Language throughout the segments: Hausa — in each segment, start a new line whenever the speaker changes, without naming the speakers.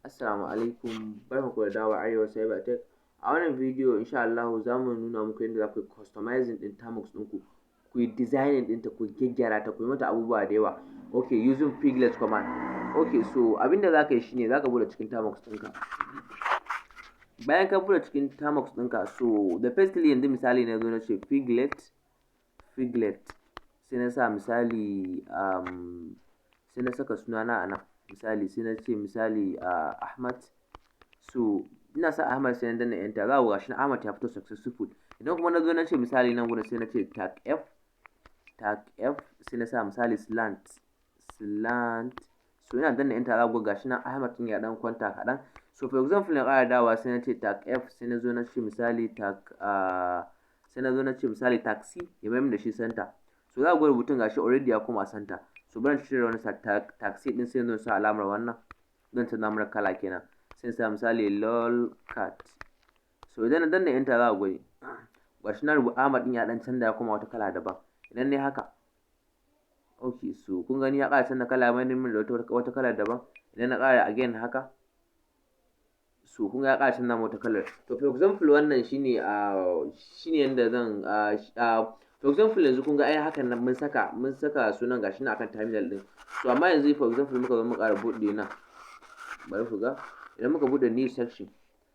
Assalamu alaikum, barkanku da dawowa Arewa Cyber Tech. A wannan bidiyo insha Allah za mu nuna muku yadda za ku yi customizing ɗin Termux ɗinku, ku yi designing ɗinta, ku gyaggyara ta, ku yi mata abubuwa da yawa. Okay, using piglet command. Okay, so abinda za ka yi shine za ka buɗe cikin Termux ɗinka. Bayan ka buɗe cikin Termux ɗinka, so da firstly yanzu misali na zo na ce piglet, sai na sa misali sai na saka sunana a nan. Misali sai na ce misali Ahmad, so ina sa Ahmad sai na danna enter, za ku ga shi Ahmad ya fito successful. Idan kuma na zo na ce misali nan gurin sai na ce tag F sai na sa misali slant, so ina danna enter, za ku ga shi Ahmad din ya dan kwanta kaɗan. So for example na ƙara dawowa sai na ce tag F sai na zo na ce misali taxi ya mayar da shi center. So za ku ga rubutun gashi already ya koma center. So bari cire wani taxi din sai zan sa alamar wannan, zan canza mana kala kenan, sai sa misali lol cat. So idan na danna enter za ku gani gashi na rubuta Ahmad din ya dan canza ya koma wata kala daban. Idan ne haka, okay, so kun gani ya ƙara canza kala mai min da wata kala daban. Idan na ƙara again haka, so kun ga ya ƙara canza wata kalar. To for example wannan shine yanda zan for example yanzu kun ga ai hakan nan mun saka sunan gashi nan akan terminal din. So amma yanzu for example muka zo muka ƙara buɗe nan, bari ku ga idan muka buɗe new section,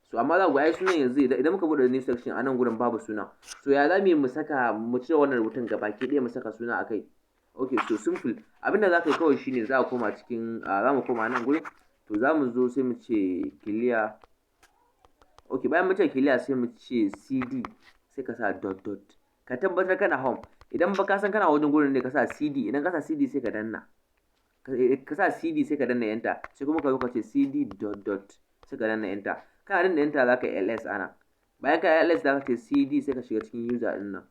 so amma za ku ga ai sunan yanzu idan muka buɗe new section a nan gurin babu suna. So ya zamu yi mu cire wannan rubutun gabaki ɗaya mu saka suna akai? Okay, so simple, abinda za ka yi kawai shine za ku koma cikin za mu koma nan gurin, to za mu zo sai mu ce clear. Okay, bayan mu ce clear sai mu ce cd sai ka sa dot. Ka tabbatar kana home. Idan ba ka san kana wajen gurin ne ka sa cd, idan ka sa cd sai ka danna enter, sai kuma ka zo ka ce cd dot sai ka danna enter. Kana danna enter za ka yi ls ana. Bayan ka yi ls za ka ce cd sai ka shiga cikin user din nan.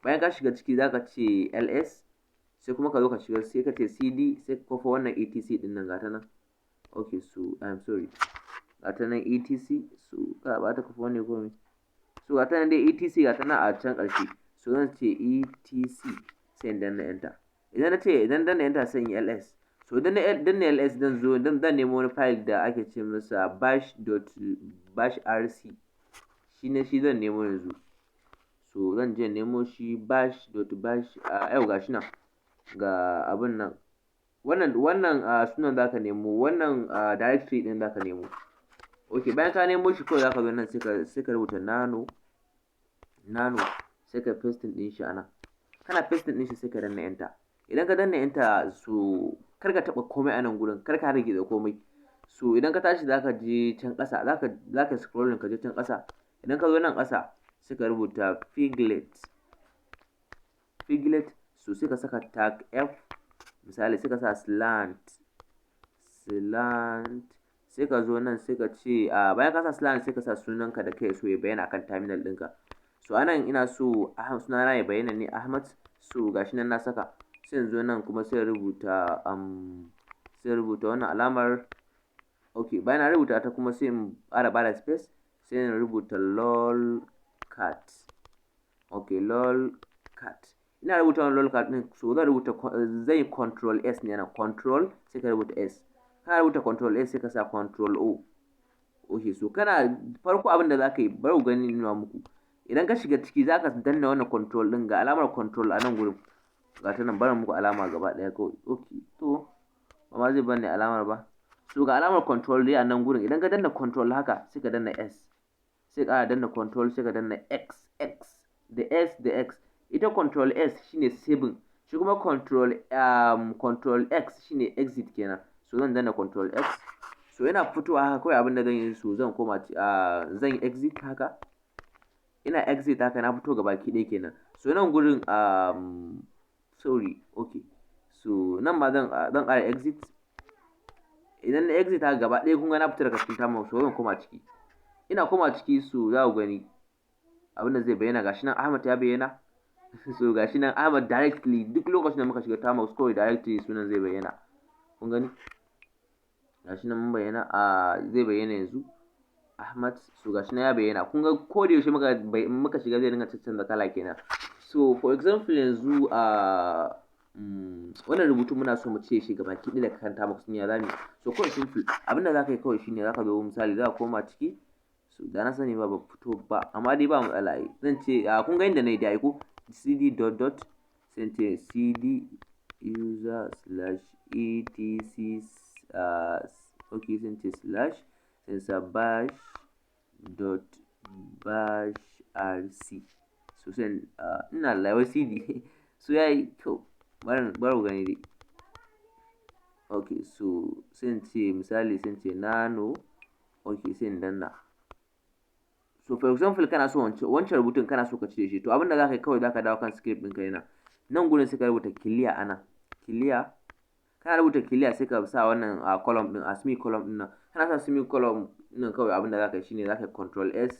Bayan ka shiga ciki za ka ce ls sai kuma ka zo ka shiga sai ka ce cd sai ka kofa wannan etc din nan gata nan. Okay, so I'm sorry, gata nan etc, so ka ba ta kofa wannan komai. So gata nan dai etc gata nan a can ƙarshe, so zan ce etc sai in danna enter. Idan danna enter sai in yi ls. So idan na danna ls zan nemo wani file da ake ce masa bash.rc, shi zan nemo yanzu. So zan je nemo shi bash yau gashi nan ga abin nan, wannan sunan zaka nemo, wannan directory din zaka nemo. Okay, bayan ka nemo shi kawai zaka zo nan sai ka rubuta nano sai ka paste din shi anan. Kana paste din shi sai ka danna enter. Idan ka danna enter, so kar ka taba komai a nan gurin, kar ka rage da komai. So idan ka tashi zaka je can ƙasa, zaka scroll ka je can ƙasa. Idan ka zo nan ƙasa sai ka rubuta piglet, so sai ka saka tag F misali sai ka sa slant, sai ka zo nan sai ka ce bayan ka sa slant sai ka sa sunanka da kai so ya bayyana akan terminal ɗinka. So anan ina so sunana ya bayyana ne Ahmad, so gashi nan na saka. Sai in zo nan kuma sai rubuta wannan alamar. Okay, bayan na rubuta ta kuma sai in ƙara bada space sai in rubuta lol cat. Okay, lol cat. Ina rubuta wannan lol cat din, so zan yi control s ne nan, control sai ka rubuta s. Kana rubuta control s sai ka sa control o. Okay, so kana farko abin da zaka yi bari ku gani nuna muku. Idan ka shiga ciki zaka danna wannan control din, ga alamar control a nan gurin. Ga ta nan, barin muku alama gaba ɗaya kawai. Okay, to ba ma zai bani alamar ba. So ga alamar control dai a nan gurin, idan ka danna control haka sai ka danna s, sai ka danna control sai ka danna x, da s da x. Ita control s shine saving, shi kuma control x shine exit kenan. So zan danna control x, so yana fitowa haka kawai abin da zan yi, so zan koma zan yi exit haka. Ina exit haka na fito gabaki ɗaya kenan. So nan gurin sorry, okay, so nan ma zan ƙara exit. Idan na exit haka gaba ɗaya kun ga na fita daga cikin Termux, so zan koma ciki. Ina koma ciki, so za ku gani abin da zai bayyana gashi nan Ahmad ya bayyana. So gashi nan Ahmad directly, duk lokacin da muka shiga Termux kawai directly sunan zai bayyana. Kun gani gashi nan mun bayyana zai bayyana yanzu Ahmad, so gashi nan ya bayyana. Kun ga ko da yaushe muka shiga zai dinga canza kala kenan. So for example yanzu wannan rubutu muna so mu cire shi gabaki ɗaya daga kan Termux ɗin, ya zamu? So kawai simple, abinda za ka yi kawai shine za ka zo misali za ka koma ciki, so da na sani ba fito ba, amma dai ba matsala ai. Zan ce kun ga inda na yi dai ko cd dot sai ce cd user slash etc okay sai ce slash sai sa bash dot bash rc, so sai ina laiwa cd so yayi to bari gani dai. Okay, so sai ce misali sai ce nano, okay sai in danna. So for example kana so wancan rubutun kana so ka cire shi, to abinda za ka yi kawai za ka dawo kan script ɗinka yana nan gurin sai ka rubuta clear ana clear, kana rubuta clear sai ka sa wannan column ɗin semi column ɗin nan, kana sa semi column ɗin kawai abinda za ka yi shine za ka yi control s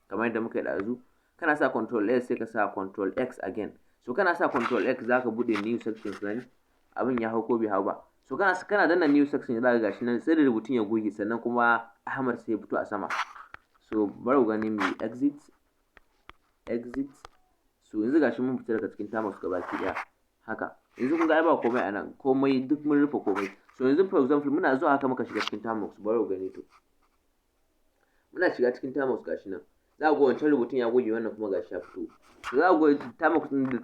kamar yadda muka yi ɗazu, kana sa control s sai ka sa control x again. So kana sa control x za ka buɗe new section gani abin ya hau ko bai hau ba. So kana danna new section za ka gashi nan sai da rubutun ya goge sannan kuma Ahmad sai ya fito a sama. So bari ku gani mu exit. So yanzu gashi mun fita daga cikin Termux gabaki ɗaya haka. Yanzu kun ga ai ba komai a nan, komai duk mun rufe komai. So yanzu for example muna zuwa haka muka shiga cikin Termux, bari ku gani to. Muna shiga cikin Termux gashi nan. Za ku ga wancan rubutun ya goge wannan kuma gashi ya fito. So za ku ga Termux ɗin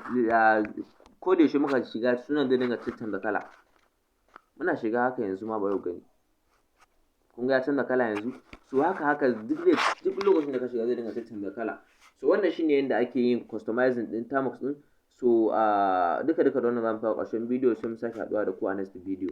ko da yaushe muka shiga sunan zai dinga canza kala. Muna shiga haka yanzu ma bari ku gani. Kun ga ya canza kala yanzu? So haka duk lokacin da ka shiga zai dinga canza kala. So wannan shine yanda ake yin customizing ɗin Termux ɗin. So duka da wannan zamu kawo ƙarshen bidiyo, sai mu sake haɗuwa da ku a next video.